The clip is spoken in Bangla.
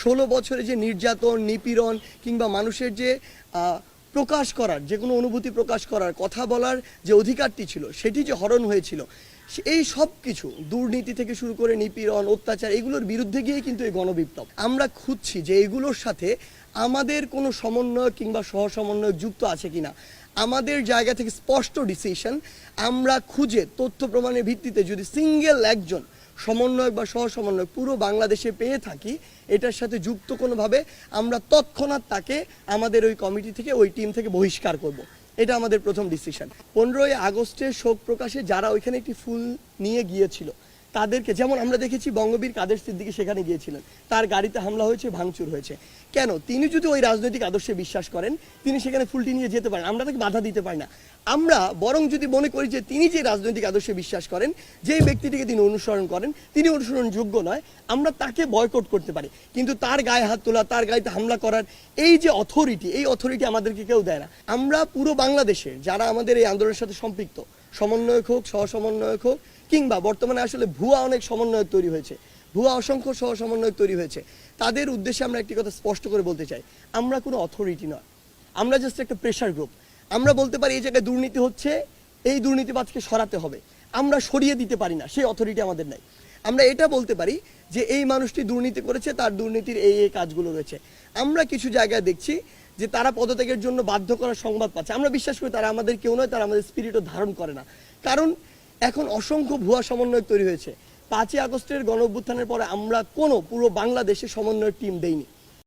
16 বছরে যে নির্যাতন, নিপীড়ন কিংবা মানুষের যে প্রকাশ করার, যে কোনো অনুভূতি প্রকাশ করার, কথা বলার যে অধিকারটি ছিল সেটি যে হরণ হয়েছিল, এই সব কিছু দুর্নীতি থেকে শুরু করে নিপীড়ন, অত্যাচার, এগুলোর বিরুদ্ধে গিয়ে কিন্তু এই গণবিপ্লব। আমরা খুঁজছি যে এগুলোর সাথে আমাদের কোনো সমন্বয় কিংবা সহ সমন্বয়ক যুক্ত আছে কিনা। আমাদের জায়গা থেকে স্পষ্ট ডিসিশন, আমরা খুঁজে তথ্য প্রমাণের ভিত্তিতে যদি সিঙ্গেল একজন সমন্বয়ক বা সহ সমন্বয়ক পুরো বাংলাদেশে পেয়ে থাকি, এটার সাথে যুক্ত কোনোভাবে, আমরা তৎক্ষণাৎ তাকে আমাদের ওই কমিটি থেকে, ওই টিম থেকে বহিষ্কার করব। এটা আমাদের প্রথম ডিসিশন। 15ই আগস্টের শোক প্রকাশে যারা ওইখানে একটি ফুল নিয়ে গিয়েছিল তাদেরকে, যেমন আমরা দেখেছি বঙ্গবীর কাদের সিদ্দিকী সেখানে গিয়েছিলেন, তার গাড়িতে হামলা হয়েছে, ভাঙচুর হয়েছে। কেন? তিনি যদি ওই রাজনৈতিক আদর্শে বিশ্বাস করেন, তিনি সেখানে ফুলটি নিয়ে যেতে পারেন, আমরা তাকে বাধা দিতে পারি না। আমরা বরং যদি মনে করি যে তিনি যে রাজনৈতিক আদর্শে বিশ্বাস করেন, যেই ব্যক্তিটিকে তিনি অনুসরণ করেন তিনি অনুসরণযোগ্য নয়, আমরা তাকে বয়কট করতে পারি। কিন্তু তার গায়ে হাত তোলা, তার গাড়িতে হামলা করার এই যে অথরিটি, এই অথরিটি আমাদেরকে কেউ দেয় না। আমরা পুরো বাংলাদেশের যারা আমাদের এই আন্দোলনের সাথে সম্পৃক্ত, সমন্বয়ক হোক, সহ সমন্বয়ক হোক, কিংবা বর্তমানে আসলে ভুয়া অনেক সমন্বয়ক তৈরি হয়েছে, ভুয়া অসংখ্য সহ সমন্বয়ক তৈরি হয়েছে, তাদের উদ্দেশ্যে আমরা একটি কথা স্পষ্ট করে বলতে চাই, আমরা কোনো অথরিটি নয়, আমরা জাস্ট একটা প্রেশার গ্রুপ। আমরা বলতে পারি এই জায়গায় দুর্নীতি হচ্ছে, এই দুর্নীতিবাদকে সরাতে হবে, আমরা সরিয়ে দিতে পারি না, সেই অথরিটি আমাদের নাই। আমরা এটা বলতে পারি যে এই মানুষটি দুর্নীতি করেছে, তার দুর্নীতির এই এই কাজগুলো রয়েছে। আমরা কিছু জায়গায় দেখছি যে তারা পদত্যাগের জন্য বাধ্য করার সংবাদ পাচ্ছে, আমরা বিশ্বাস করি তারা আমাদের কেউ নয়, তারা আমাদের স্পিরিটও ধারণ করে না। কারণ এখন অসংখ্য ভুয়া সমন্বয়ক তৈরি হয়েছে। 5ই আগস্টের গণ অভ্যুত্থানের পরে আমরা কোনো পুরো বাংলাদেশে সমন্বয়ের টিম দেইনি।